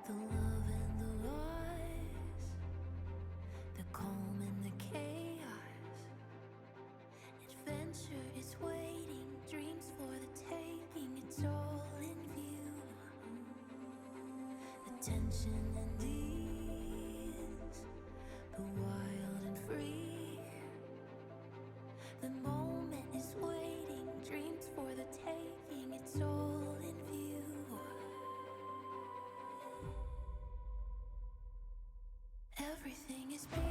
The love and the lies, the calm and the chaos. Adventure is waiting, dreams for the taking. It's all in view. The tension and ease, the wild and free. The moment is waiting, dreams for the taking. It's all in view. Everything is beautiful.